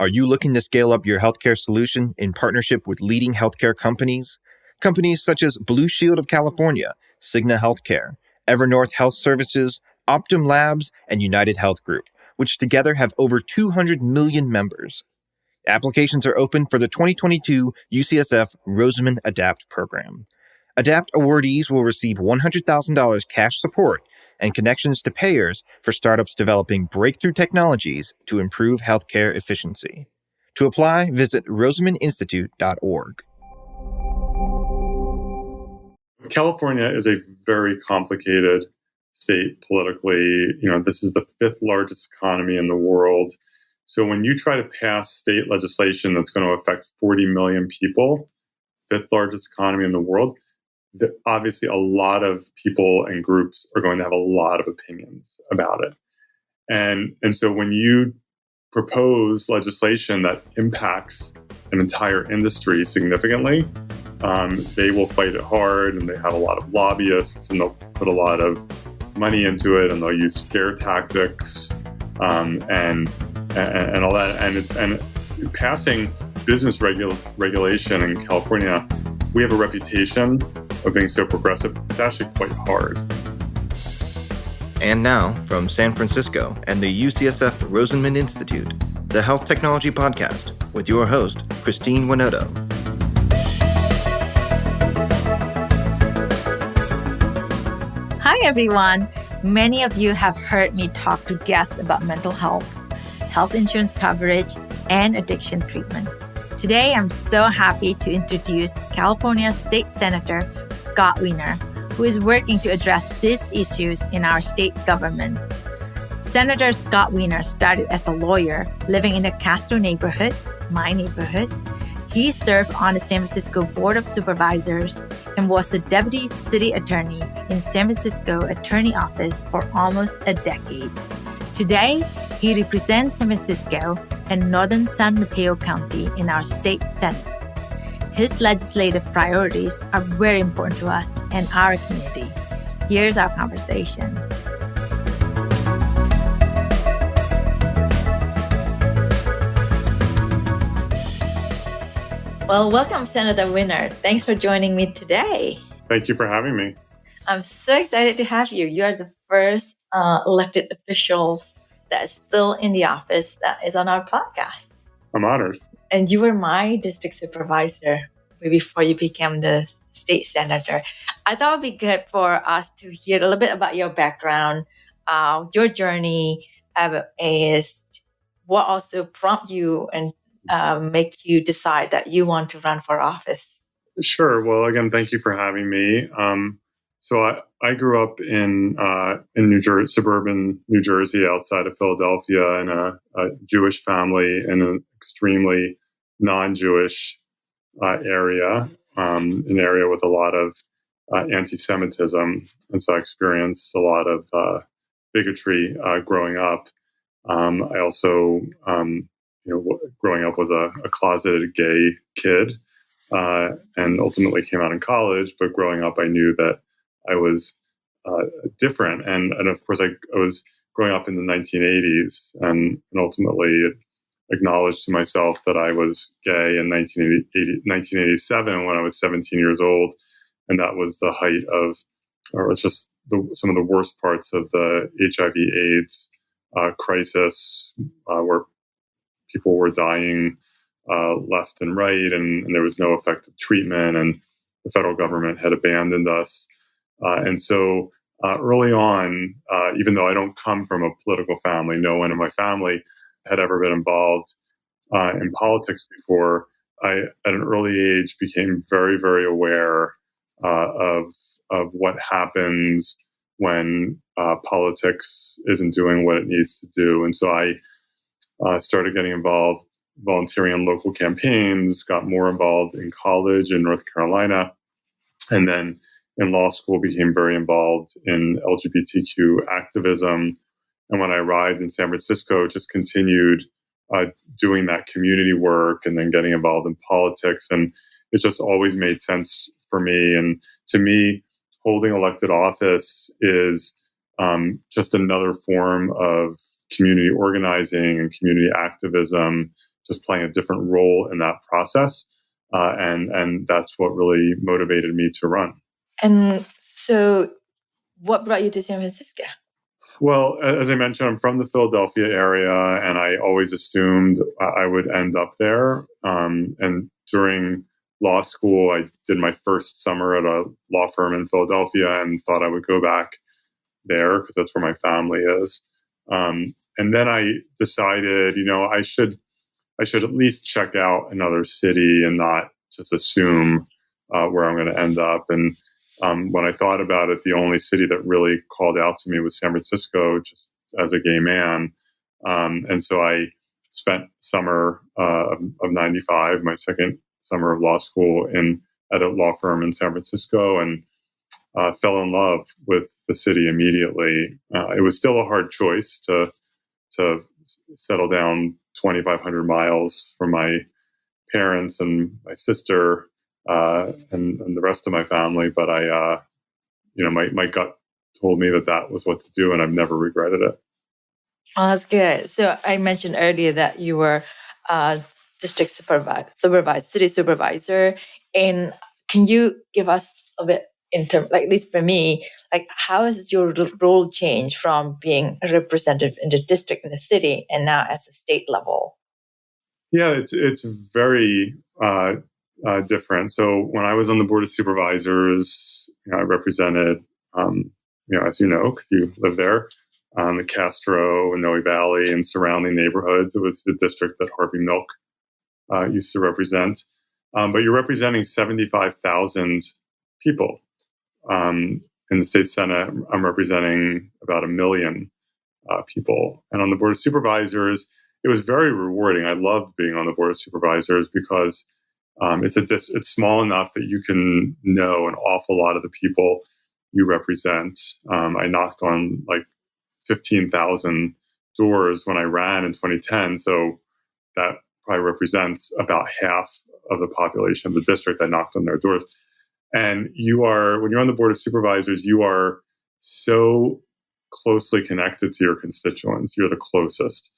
Are you looking to scale up your healthcare solution in partnership with leading healthcare companies? Companies such as Blue Shield of California, Cigna Healthcare, Evernorth Health Services, Optum Labs, and United Health Group, which together have over 200 million members. Applications are open for the 2022 UCSF Rosenman Adapt program. Adapt awardees will receive $100,000 cash support and connections to payers for startups developing breakthrough technologies to improve healthcare efficiency. To apply, visit rosenmaninstitute.org. California is a very complicated state politically. This is the fifth largest economy in the world. So when you try to pass state legislation that's going to affect 40 million people, fifth largest economy in the world, obviously a lot of people and groups are going to have a lot of opinions about it. And so when you propose legislation that impacts an entire industry significantly, they will fight it hard, and they have a lot of lobbyists, and they'll put a lot of money into it, and they'll use scare tactics and all that. And passing business regulation in California, we have a reputation of being so progressive. It's actually quite hard. And now, from San Francisco and the UCSF Rosenman Institute, the Health Technology Podcast with your host, Christine Winoto. Hi, everyone. Many of you have heard me talk to guests about mental health, health insurance coverage, and addiction treatment. Today, I'm so happy to introduce California State Senator Scott Wiener, who is working to address these issues in our state government. Senator Scott Wiener started as a lawyer living in the Castro neighborhood, my neighborhood. He served on the San Francisco Board of Supervisors and was the deputy city attorney in San Francisco Attorney Office for almost a decade. Today, he represents San Francisco and northern San Mateo County in our state Senate. His legislative priorities are very important to us and our community. Here's our conversation. Well, welcome, Senator Wiener. Thanks for joining me today. Thank you for having me. I'm so excited to have you. You are the first elected official that is still in the office that is on our podcast. I'm honored. And you were my district supervisor before you became the state senator. I thought it would be good for us to hear a little bit about your background, your journey, is what also prompted you and make you decide that you want to run for office. Sure. Well, again, thank you for having me. So I grew up in New Jersey, suburban New Jersey, outside of Philadelphia, in a Jewish family in an extremely non-Jewish area, an area with a lot of anti-Semitism, and so I experienced a lot of bigotry growing up. I also, growing up was a closeted gay kid, and ultimately came out in college. But growing up, I knew that I was different, and of course, I was growing up in the 1980s, and ultimately acknowledged to myself that I was gay in 1987 when I was 17 years old, and that was the height of, or it was just some of the worst parts of the HIV/AIDS crisis, where people were dying left and right, and there was no effective treatment, and the federal government had abandoned us. And so early on, even though I don't come from a political family, no one in my family had ever been involved in politics before, I, at an early age, became very, very aware of what happens when politics isn't doing what it needs to do. And so I started getting involved, volunteering in local campaigns, got more involved in college in North Carolina, and then in law school became very involved in LGBTQ activism. And when I arrived in San Francisco, just continued doing that community work and then getting involved in politics. And it just always made sense for me. And to me, holding elected office is just another form of community organizing and community activism just playing a different role in that process. And that's what really motivated me to run. And so what brought you to San Francisco? Well, as I mentioned, I'm from the Philadelphia area, and I always assumed I would end up there. And during law school, I did my first summer at a law firm in Philadelphia and thought I would go back there because that's where my family is. And then I decided, I should at least check out another city and not just assume where I'm going to end up. And when I thought about it, the only city that really called out to me was San Francisco, just as a gay man. And so I spent summer of 95, my second summer of law school, at a law firm in San Francisco, and fell in love with the city immediately. It was still a hard choice to settle down 2,500 miles from my parents and my sister and the rest of my family. But my gut told me that was what to do, and I've never regretted it. Oh, that's good. So I mentioned earlier that you were district city supervisor. And can you give us a bit in terms, like at least for me, like how has your role changed from being a representative in the district in the city and now as a state level? Yeah, it's very different. So when I was on the Board of Supervisors, I represented, as you know, because you live there, the Castro and Noe Valley and surrounding neighborhoods. It was the district that Harvey Milk used to represent. But you're representing 75,000 people. In the state Senate, I'm representing about 1 million people. And on the Board of Supervisors, it was very rewarding. I loved being on the Board of Supervisors because it's small enough that you can know an awful lot of the people you represent. I knocked on like 15,000 doors when I ran in 2010. So that probably represents about half of the population of the district. I knocked on their doors. And when you're on the Board of Supervisors, you are so closely connected to your constituents. You're the closest.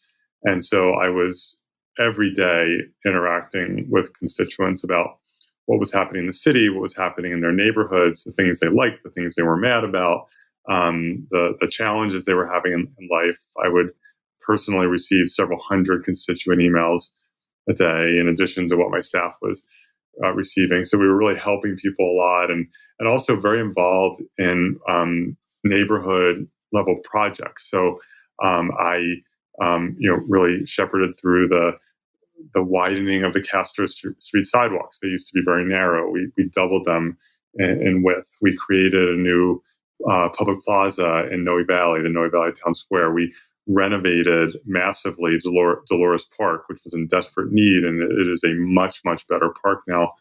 And so I was every day interacting with constituents about what was happening in the city, what was happening in their neighborhoods, the things they liked, the things they were mad about, the challenges they were having in life. I would personally receive several hundred constituent emails a day, in addition to what my staff was receiving. So we were really helping people a lot, and also very involved in neighborhood level projects. So I really shepherded through the widening of the Castro Street sidewalks. They used to be very narrow. We doubled them in width. We created a new public plaza in Noe Valley, the Noe Valley Town Square. We renovated massively Dolores Park, which was in desperate need, and it is a much, much better park now.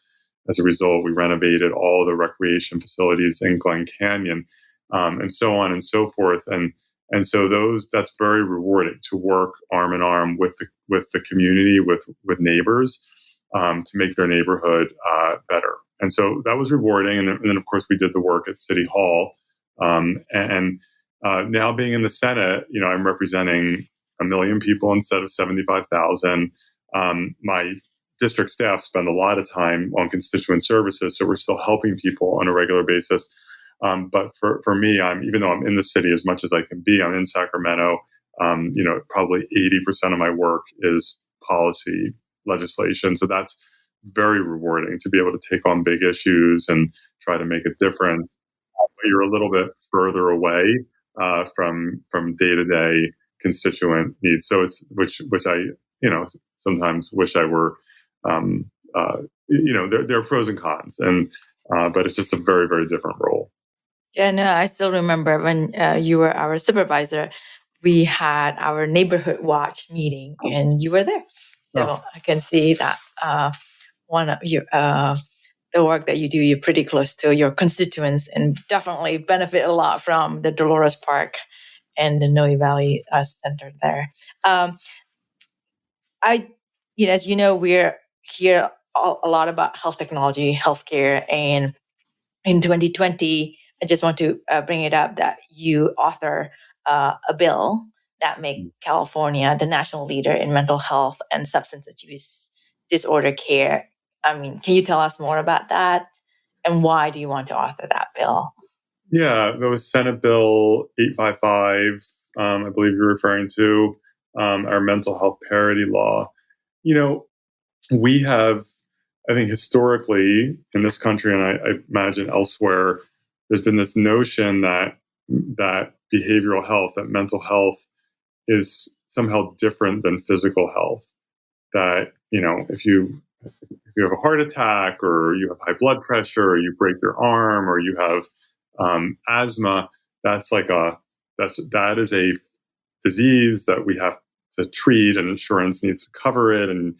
As a result, we renovated all the recreation facilities in Glen Canyon, and so on and so forth. And so that's very rewarding to work arm in arm with the community, with neighbors, to make their neighborhood better. And so that was rewarding. And then of course we did the work at City Hall, now being in the Senate, I'm representing 1 million people instead of 75,000. My district staff spend a lot of time on constituent services, so we're still helping people on a regular basis. But for me, even though I'm in the city as much as I can be, I'm in Sacramento. Probably 80% of my work is policy legislation. So that's very rewarding to be able to take on big issues and try to make a difference. But you're a little bit further away from day-to-day constituent needs. So it's which I sometimes wish I were. There are pros and cons, but it's just a very, very different role. Yeah, no, I still remember when you were our supervisor, we had our neighborhood watch meeting and you were there. So I can see that one of you, the work that you do, you're pretty close to your constituents and definitely benefit a lot from the Dolores Park and the Noe Valley Center there. As you know, we're here a lot about health technology, healthcare, and in 2020, I just want to bring it up that you author a bill that make California the national leader in mental health and substance abuse disorder care. I mean, can you tell us more about that? And why do you want to author that bill? Yeah, there was Senate Bill 855, I believe you're referring to, our mental health parity law. We have, I think, historically in this country, and I imagine elsewhere, there's been this notion that behavioral health, that mental health is somehow different than physical health. That, if you have a heart attack, or you have high blood pressure, or you break your arm, or you have asthma, that is a disease that we have to treat, and insurance needs to cover it, and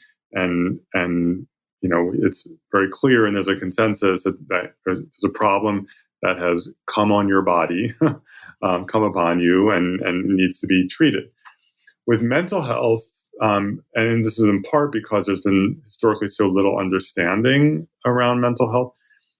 it's very clear, and there's a consensus that there's a problem that has come on your body, come upon you, and needs to be treated. With mental health, and this is in part because there's been historically so little understanding around mental health,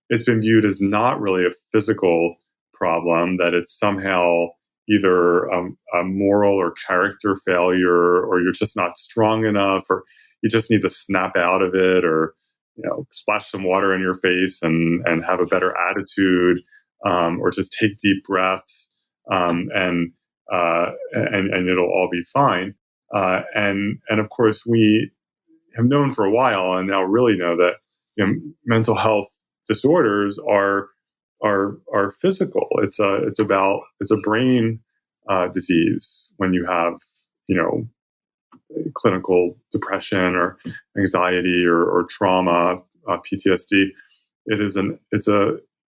it's been viewed as not really a physical problem, that it's somehow either a moral or character failure, or you're just not strong enough, or you just need to snap out of it, or splash some water in your face and have a better attitude, or just take deep breaths, and it'll all be fine. And of course, we have known for a while, and now really know that mental health disorders are physical. It's a brain disease when you have clinical depression or anxiety or trauma, PTSD.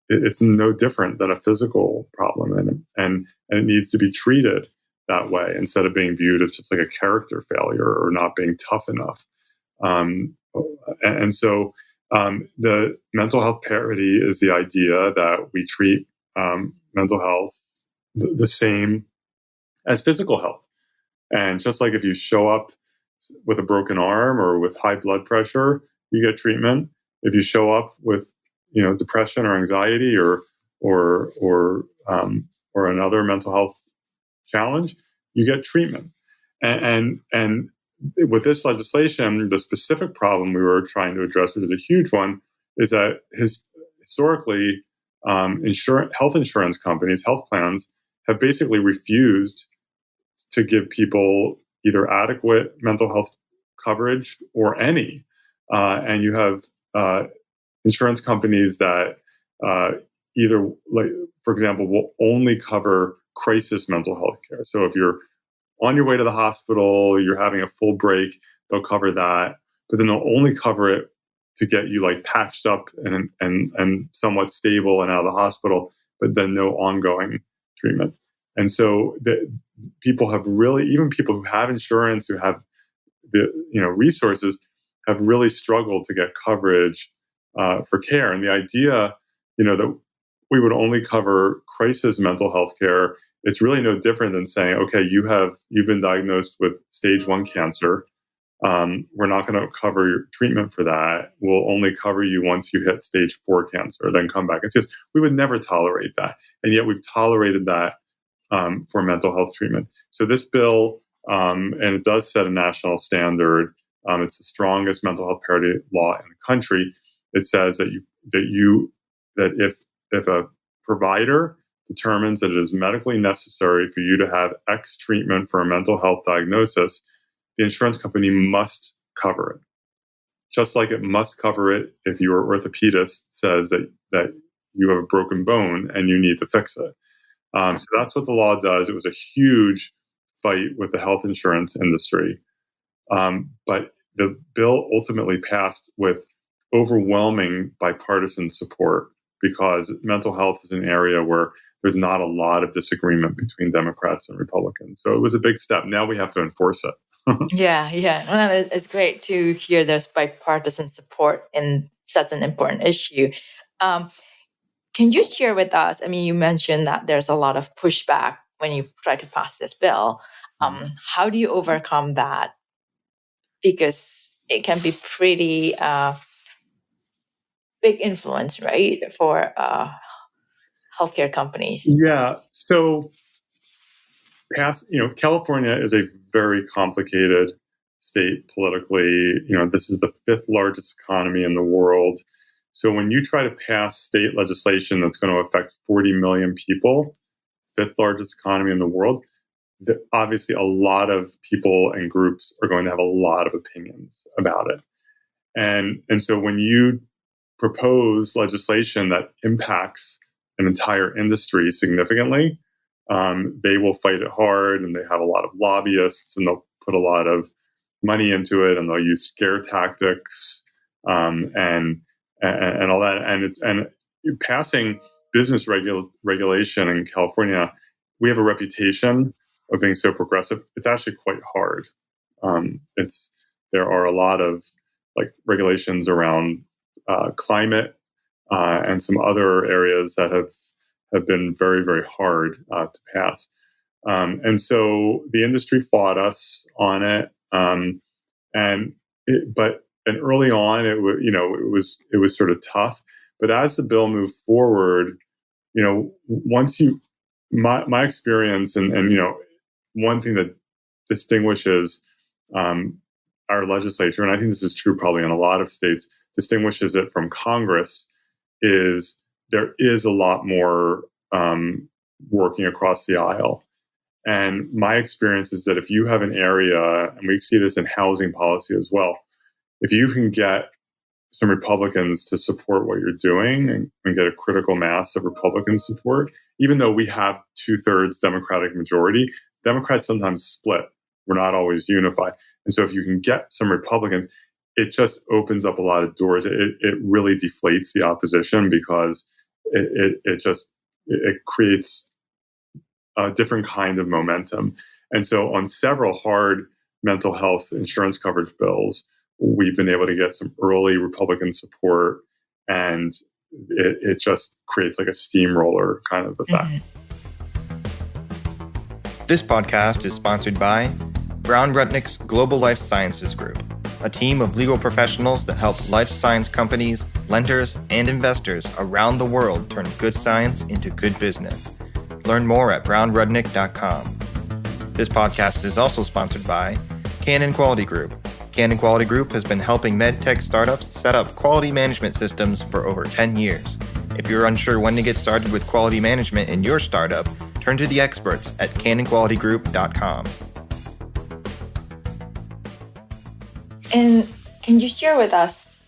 It's no different than a physical problem, and it needs to be treated that way, instead of being viewed as just like a character failure or not being tough enough. So the mental health parity is the idea that we treat mental health the same as physical health. And just like if you show up with a broken arm or with high blood pressure, you get treatment. If you show up with depression or anxiety or another mental health challenge, you get treatment. And with this legislation, the specific problem we were trying to address, which is a huge one, is that historically, health insurance companies, health plans, have basically refused to give people either adequate mental health coverage or any. And you have insurance companies that either, like, for example, will only cover crisis mental health care. So if you're on your way to the hospital, you're having a full break, they'll cover that, but then they'll only cover it to get you like patched up and somewhat stable and out of the hospital, but then no ongoing treatment. And so people have really, even people who have insurance, who have the resources, have really struggled to get coverage for care. And the idea, that we would only cover crisis mental health care, it's really no different than saying, okay, you've been diagnosed with stage 1 cancer. We're not going to cover your treatment for that. We'll only cover you once you hit stage 4 cancer, then come back. It's just, we would never tolerate that. And yet we've tolerated that for mental health treatment. So this bill, and it does set a national standard. It's the strongest mental health parity law in the country. It says that if a provider determines that it is medically necessary for you to have X treatment for a mental health diagnosis, the insurance company must cover it. Just like it must cover it if your orthopedist says that you have a broken bone and you need to fix it. So that's what the law does. It was a huge fight with the health insurance industry. But the bill ultimately passed with overwhelming bipartisan support, because mental health is an area where there's not a lot of disagreement between Democrats and Republicans. So it was a big step. Now we have to enforce it. Yeah. Well, it's great to hear there's bipartisan support in such an important issue. Can you share with us, you mentioned that there's a lot of pushback when you try to pass this bill. How do you overcome that? Because it can be pretty big influence, right, for healthcare companies. Yeah. So California is a very complicated state politically. This is the fifth largest economy in the world. So when you try to pass state legislation that's going to affect 40 million people, fifth largest economy in the world, obviously a lot of people and groups are going to have a lot of opinions about it. And so when you propose legislation that impacts an entire industry significantly, they will fight it hard, and they have a lot of lobbyists, and they'll put a lot of money into it, and they'll use scare tactics and all that. And passing business regulation in California, we have a reputation of being so progressive. It's actually quite hard. There are a lot of regulations around climate and some other areas that have been very, very hard to pass. And so the industry fought us on it. But early on, it was sort of tough. But as the bill moved forward, my experience and one thing that distinguishes our legislature, and I think this is true probably in a lot of states, distinguishes it from Congress, is there is a lot more working across the aisle. And my experience is that if you have an area, and we see this in housing policy as well, if you can get some Republicans to support what you're doing and get a critical mass of Republican support, even though we have 2/3 Democratic majority, Democrats sometimes split. We're not always unified. And so if you can get some Republicans, it just opens up a lot of doors. It really deflates the opposition because it creates a different kind of momentum. And so on several hard mental health insurance coverage bills, we've been able to get some early Republican support, and it just creates like a steamroller kind of effect. Mm-hmm. This podcast is sponsored by Brown Rudnick's Global Life Sciences Group, a team of legal professionals that help life science companies, lenders, and investors around the world turn good science into good business. Learn more at brownrudnick.com. This podcast is also sponsored by Canon Quality Group. Canon Quality Group has been helping medtech startups set up quality management systems for over 10 years. If you're unsure when to get started with quality management in your startup, turn to the experts at canonqualitygroup.com. And can you share with us,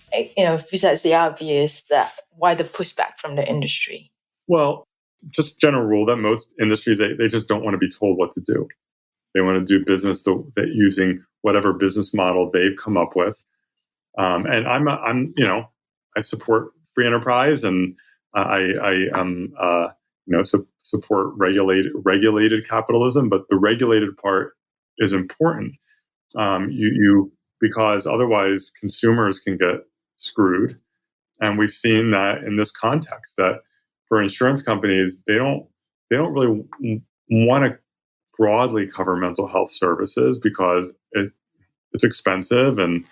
besides the obvious, that why the pushback from the industry? Well, just general rule that most industries, they just don't want to be told what to do. They want to do business using whatever business model they've come up with. And I support free enterprise, and I support regulated capitalism. But the regulated part is important. Because otherwise consumers can get screwed, and we've seen that in this context. That for insurance companies, they don't really want to broadly cover mental health services because it's expensive, and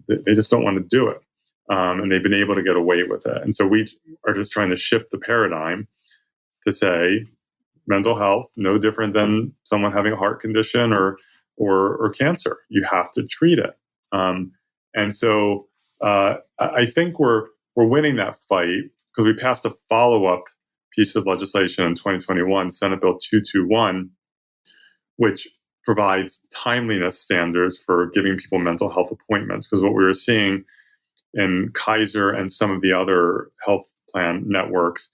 they just don't want to do it. And they've been able to get away with it. And so we are just trying to shift the paradigm to say mental health, no different than someone having a heart condition or cancer. You have to treat it. And so I think we're winning that fight because we passed a follow-up piece of legislation in 2021, Senate Bill 221, which provides timeliness standards for giving people mental health appointments. Because what we were seeing in Kaiser and some of the other health plan networks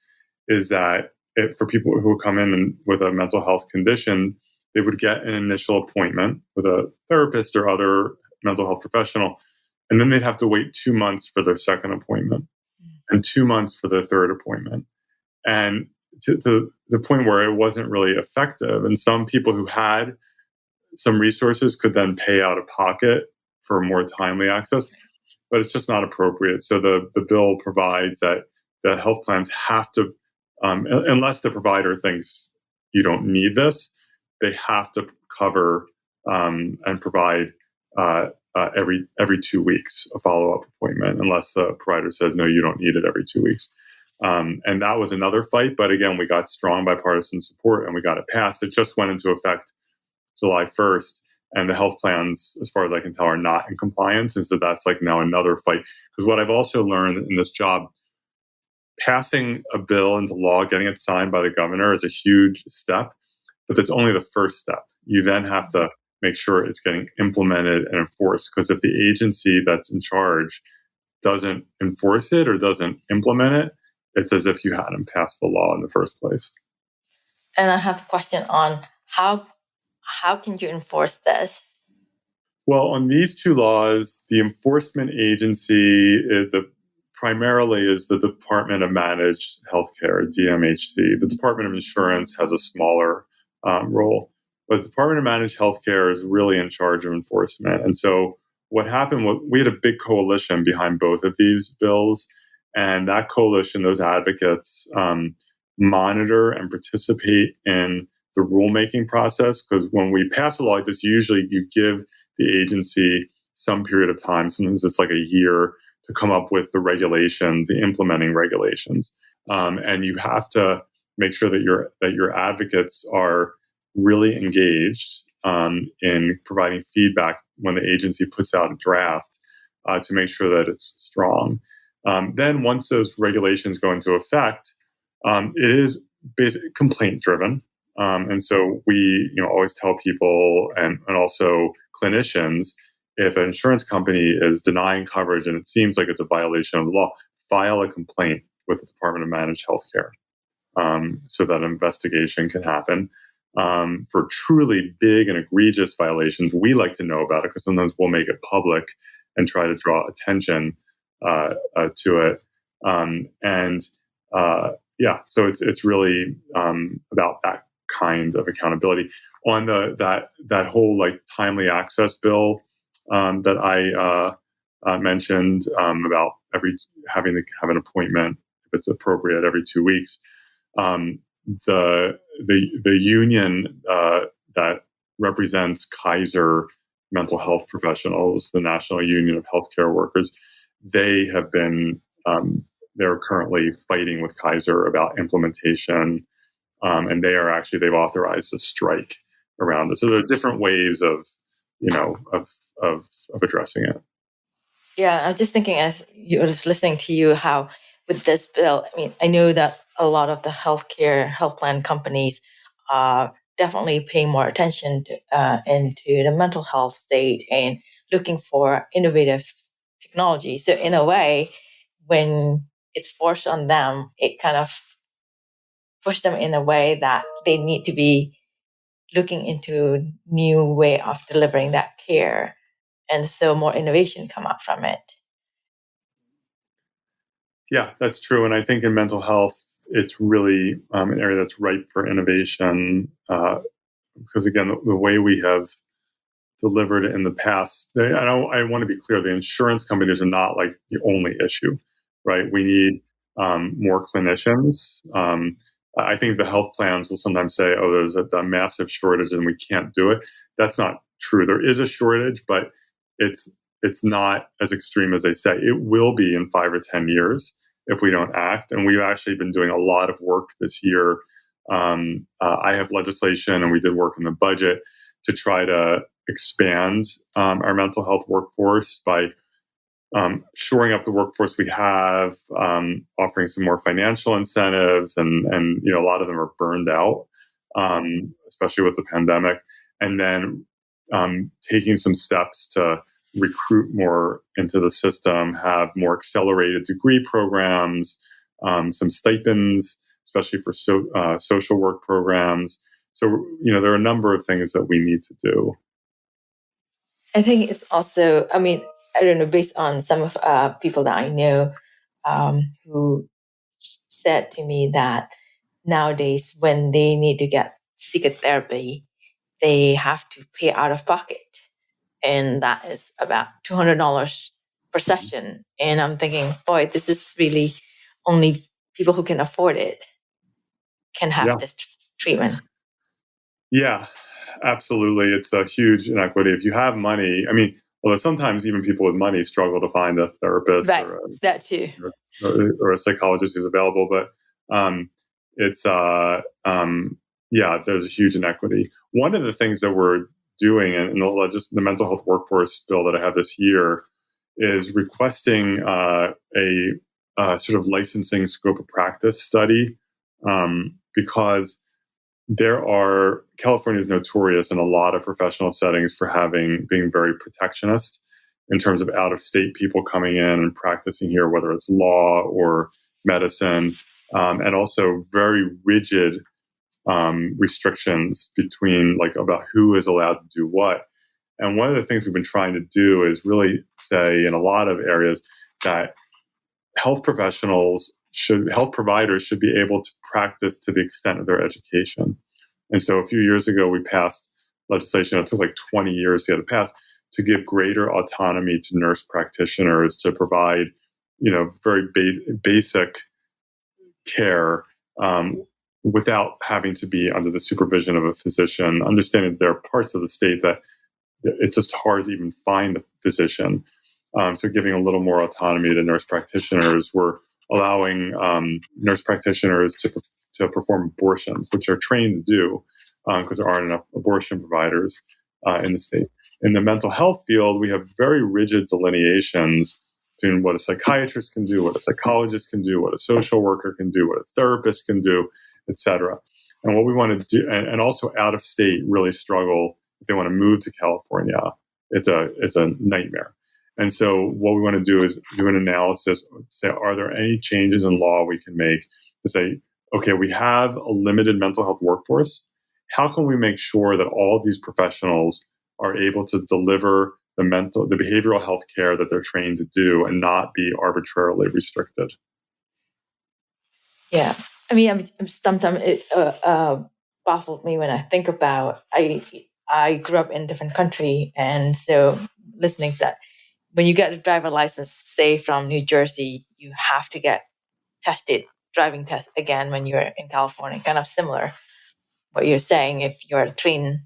is that for people who come in with a mental health condition, they would get an initial appointment with a therapist or other mental health professional, and then they'd have to wait 2 months for their second appointment and 2 months for their third appointment. And to the point where it wasn't really effective. And some people who had some resources could then pay out of pocket for more timely access, but it's just not appropriate. So the bill provides that health plans have to, unless the provider thinks you don't need this, they have to cover and provide every 2 weeks a follow-up appointment, unless the provider says, no, you don't need it every 2 weeks. And that was another fight. But again, we got strong bipartisan support and we got it passed. It just went into effect July 1st. And the health plans, as far as I can tell, are not in compliance. And so that's like now another fight. Because what I've also learned in this job, passing a bill into law, getting it signed by the governor is a huge step, but that's only the first step. You then have to make sure it's getting implemented and enforced. Because if the agency that's in charge doesn't enforce it or doesn't implement it, it's as if you hadn't passed the law in the first place. And I have a question on how can you enforce this? Well, on these two laws, the enforcement agency primarily is the Department of Managed Healthcare, DMHC. The Department of Insurance has a smaller role, but the Department of Managed Healthcare is really in charge of enforcement. And so what happened was we had a big coalition behind both of these bills, and that coalition, those advocates, monitor and participate in the rulemaking process. Because when we pass a law like this, usually you give the agency some period of time. Sometimes it's like a year to come up with the regulations, the implementing regulations, and you have to make sure that your advocates are really engaged in providing feedback when the agency puts out a draft to make sure that it's strong. Then once those regulations go into effect, it is basically complaint driven. And so we always tell people and also clinicians, if an insurance company is denying coverage and it seems like it's a violation of the law, file a complaint with the Department of Managed Healthcare so that an investigation can happen. For truly big and egregious violations, we like to know about it because sometimes we'll make it public and try to draw attention to it. So it's really about that kind of accountability. On that whole like timely access bill that I mentioned about having to have an appointment if it's appropriate every 2 weeks. The union that represents Kaiser mental health professionals, the National Union of Healthcare Workers, they have been they're currently fighting with Kaiser about implementation, and they've authorized a strike around this. So there are different ways of addressing it. Yeah, I'm just thinking as you was listening to you, how with this bill, I mean, I know that a lot of the health plan companies are definitely paying more attention into the mental health state and looking for innovative technology. So in a way, when it's forced on them, it kind of pushed them in a way that they need to be looking into new way of delivering that care. And so more innovation come up from it. Yeah, that's true. And I think in mental health, it's really an area that's ripe for innovation because, again, the way we have delivered it in the past, I want to be clear, the insurance companies are not like the only issue, right? We need more clinicians. I think the health plans will sometimes say, oh, there's a massive shortage and we can't do it. That's not true. There is a shortage, but it's not as extreme as they say. It will be in 5 or 10 years if we don't act. And we've actually been doing a lot of work this year. I have legislation and we did work in the budget to try to expand our mental health workforce by shoring up the workforce we have, offering some more financial incentives, and a lot of them are burned out, especially with the pandemic, and then taking some steps to recruit more into the system, have more accelerated degree programs, some stipends, especially for social work programs. So, there are a number of things that we need to do. I think it's also, I mean, I don't know, based on some of people that I know who said to me that nowadays when they need to seek a therapy, they have to pay out of pocket. And that is about $200 per session. And I'm thinking, boy, this is really only people who can afford it can have this treatment. Yeah, absolutely. It's a huge inequity. If you have money, I mean, Although sometimes even people with money struggle to find a therapist Right, that too. or a psychologist who's available. But it's there's a huge inequity. One of the things that we're doing in the mental health workforce bill that I have this year is requesting a sort of licensing scope of practice study, because California is notorious in a lot of professional settings for being very protectionist in terms of out-of-state people coming in and practicing here, whether it's law or medicine, and also very rigid restrictions about who is allowed to do what. And one of the things we've been trying to do is really say in a lot of areas that health providers should be able to practice to the extent of their education. And so a few years ago, we passed legislation. It took like 20 years to get it passed, to give greater autonomy to nurse practitioners to provide, very basic care without having to be under the supervision of a physician, understanding that there are parts of the state that it's just hard to even find a physician. So giving a little more autonomy to nurse practitioners. We're allowing nurse practitioners to perform abortions, which they're trained to do because there aren't enough abortion providers in the state. In the mental health field, we have very rigid delineations between what a psychiatrist can do, what a psychologist can do, what a social worker can do, what a therapist can do, etc. And what we want to do, and also out of state really struggle if they want to move to California. It's a nightmare. And so what we want to do is do an analysis, say, are there any changes in law we can make to say, okay, we have a limited mental health workforce. How can we make sure that all of these professionals are able to deliver the behavioral health care that they're trained to do and not be arbitrarily restricted? Yeah. I mean, sometimes it baffled me when I think about, I grew up in a different country. And so listening to that, when you get a driver license, say from New Jersey, you have to get driving test again when you're in California. Kind of similar what you're saying. If you're a trained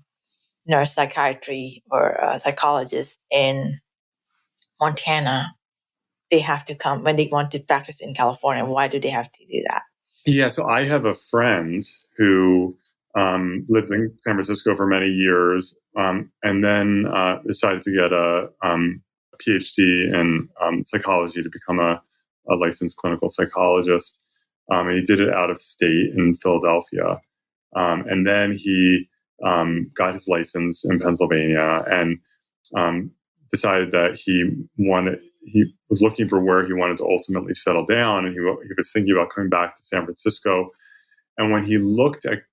nurse, psychiatry, or a psychologist in Montana, they have to come when they want to practice in California. Why do they have to do that? Yeah, so I have a friend who lived in San Francisco for many years, and then decided to get a PhD in psychology to become a licensed clinical psychologist. And he did it out of state in Philadelphia. And then he got his license in Pennsylvania and decided that he was looking for where he wanted to ultimately settle down. And he was thinking about coming back to San Francisco. And when he looked at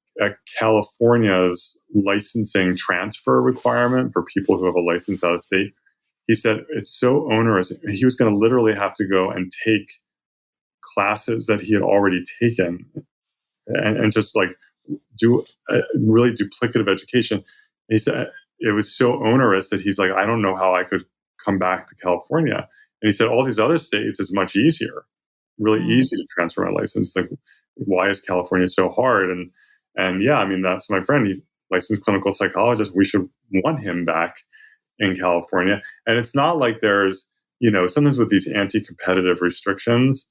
California's licensing transfer requirement for people who have a license out of state, he said it's so onerous. He was going to literally have to go and take classes that he had already taken and just like do really duplicative education. He said it was so onerous that he's like, I don't know how I could come back to California. And he said all these other states is much easier, really easy to transfer my license. It's like, why is California so hard? And yeah, I mean, that's my friend. He's a licensed clinical psychologist. We should want him back in California. And it's not like there's, sometimes with these anti-competitive restrictions,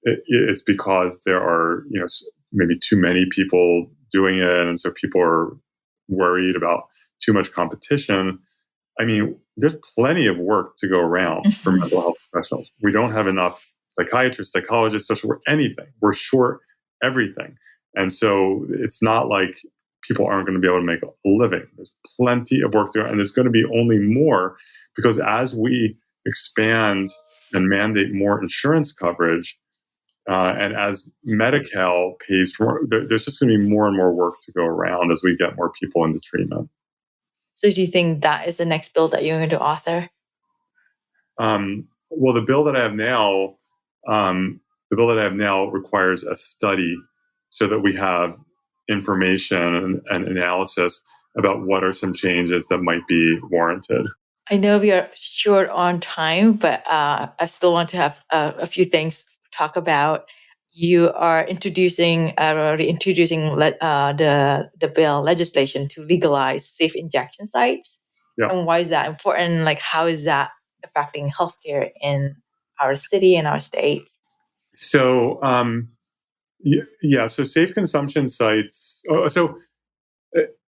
it's because there are, maybe too many people doing it. And so people are worried about too much competition. I mean, there's plenty of work to go around for mental health professionals. We don't have enough psychiatrists, psychologists, social work, anything. We're short everything. And so it's not like people aren't going to be able to make a living. There's plenty of work to do, and there's going to be only more because as we expand and mandate more insurance coverage, and as Medi-Cal pays for, there's just going to be more and more work to go around as we get more people into treatment. So do you think that is the next bill that you're going to author? Well, the bill that I have now requires a study so that we have information and analysis about what are some changes that might be warranted. I know we are short on time, but I still want to have a few things to talk about. You are reintroducing the bill legislation to legalize safe injection sites Yeah. And why is that important? Like, how is that affecting healthcare in our city and our state? So, so safe consumption sites.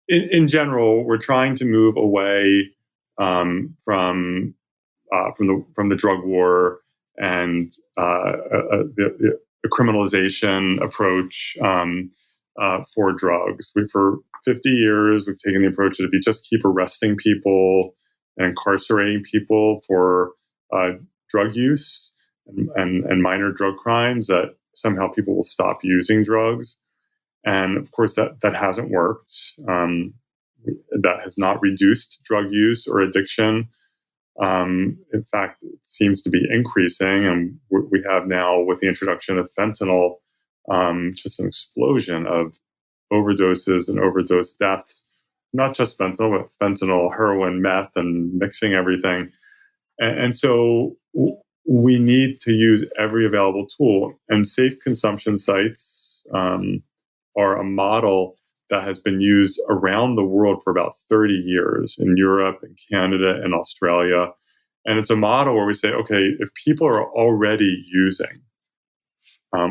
In general, we're trying to move away from the drug war and the criminalization approach for drugs. For 50 years, we've taken the approach that if you just keep arresting people and incarcerating people for drug use and minor drug crimes, that somehow people will stop using drugs. And of course, that hasn't worked. That has not reduced drug use or addiction. In fact, it seems to be increasing. And we have now, with the introduction of fentanyl, just an explosion of overdoses and overdose deaths. Not just fentanyl, but fentanyl, heroin, meth, and mixing everything. And so we need to use every available tool. And safe consumption sites are a model that has been used around the world for about 30 years in Europe and Canada and Australia. And it's a model where we say, okay, if people are already using,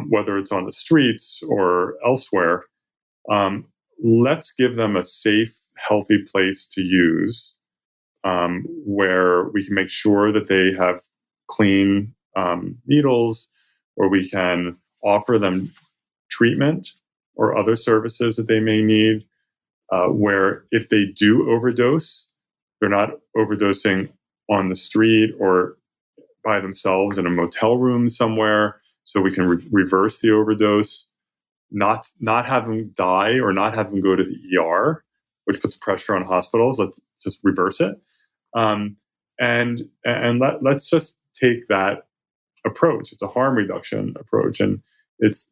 whether it's on the streets or elsewhere, let's give them a safe, healthy place to use where we can make sure that they have clean needles, or we can offer them treatment or other services that they may need, where if they do overdose, they're not overdosing on the street or by themselves in a motel room somewhere, so we can reverse the overdose, not have them die or not have them go to the ER, which puts pressure on hospitals. Let's just reverse it. And let's just take that approach. It's a harm reduction approach. And it's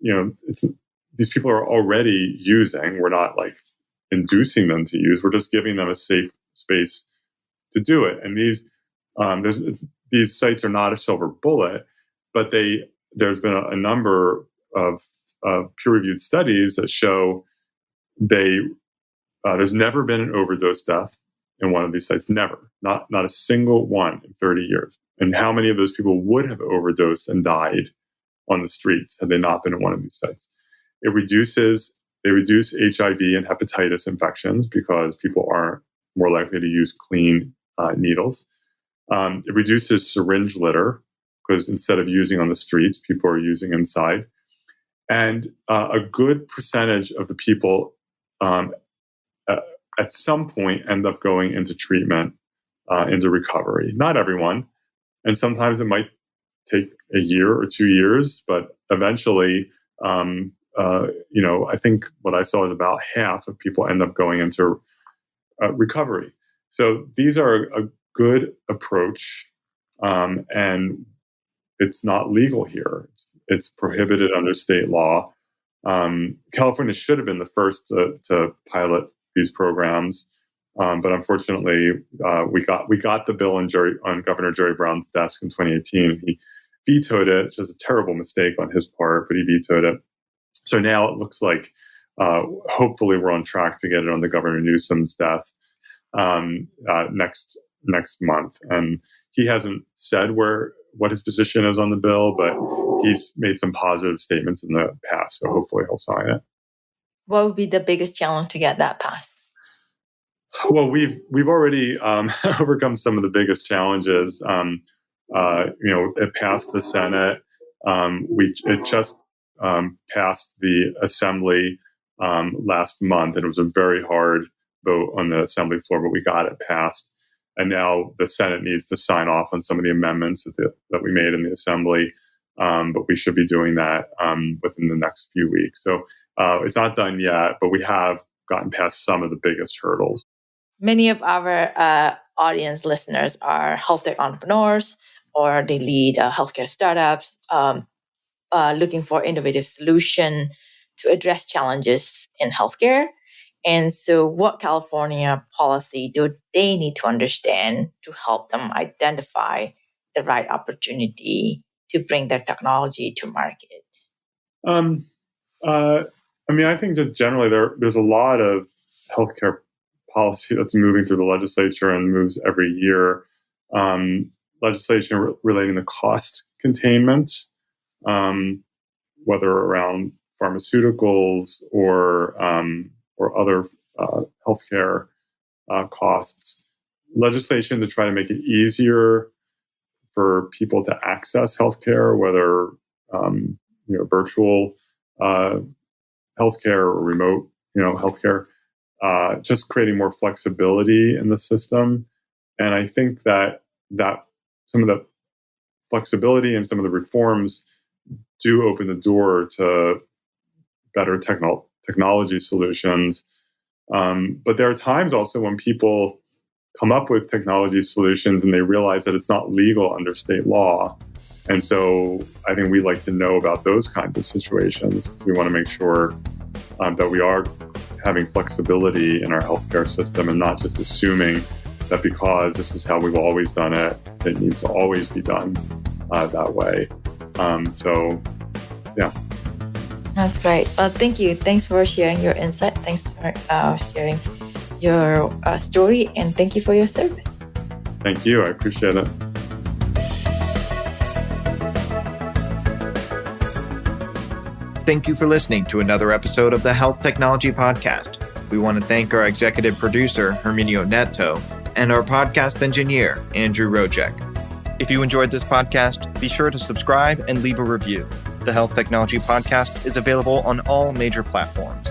these people are already using. We're not like inducing them to use. We're just giving them a safe space to do it. And these sites are not a silver bullet, but there's been a number of peer-reviewed studies that show there's never been an overdose death in one of these sites. Never, not a single one in 30 years. And how many of those people would have overdosed and died on the streets had they not been in one of these sites? They reduce HIV and hepatitis infections because people are more likely to use clean needles. It reduces syringe litter because instead of using on the streets, people are using inside. And a good percentage of the people at some point end up going into treatment, into recovery. Not everyone. And sometimes it might take a year or 2 years, but eventually, I think what I saw is about half of people end up going into recovery. So these are a good approach, and it's not legal here. It's prohibited under state law. California should have been the first to pilot these programs, but unfortunately, we got the bill on Governor Jerry Brown's desk in 2018. He vetoed it. It's just a terrible mistake on his part, but he vetoed it. So now it looks like hopefully we're on track to get it on the Governor Newsom's desk next month. And he hasn't said what his position is on the bill, but he's made some positive statements in the past. So hopefully he'll sign it. What would be the biggest challenge to get that passed? Well, we've already overcome some of the biggest challenges. It passed the Senate. It just passed the Assembly last month, and it was a very hard vote on the Assembly floor, but we got it passed. And now the Senate needs to sign off on some of the amendments that we made in the Assembly, but we should be doing that within the next few weeks. So it's not done yet, but we have gotten past some of the biggest hurdles. Many of our audience listeners are health tech entrepreneurs, or they lead healthcare startups looking for innovative solution to address challenges in healthcare. And so what California policy do they need to understand to help them identify the right opportunity to bring their technology to market? I think just generally there's a lot of healthcare policy that's moving through the legislature and moves every year. Legislation relating to cost containment, whether around pharmaceuticals or other healthcare costs. Legislation to try to make it easier for people to access healthcare, whether virtual healthcare or remote healthcare. Just creating more flexibility in the system, and I think that some of the flexibility and some of the reforms do open the door to better technology solutions. But there are times also when people come up with technology solutions and they realize that it's not legal under state law. And so I think we like to know about those kinds of situations. We want to make sure that we are having flexibility in our healthcare system and not just assuming that because this is how we've always done it, it needs to always be done that way. Yeah. That's great. Well, thank you. Thanks for sharing your insight. Thanks for sharing your story, and thank you for your service. Thank you. I appreciate it. Thank you for listening to another episode of the Health Technology Podcast. We want to thank our executive producer, Herminio Neto, and our podcast engineer, Andrew Rojek. If you enjoyed this podcast, be sure to subscribe and leave a review. The Health Technology Podcast is available on all major platforms.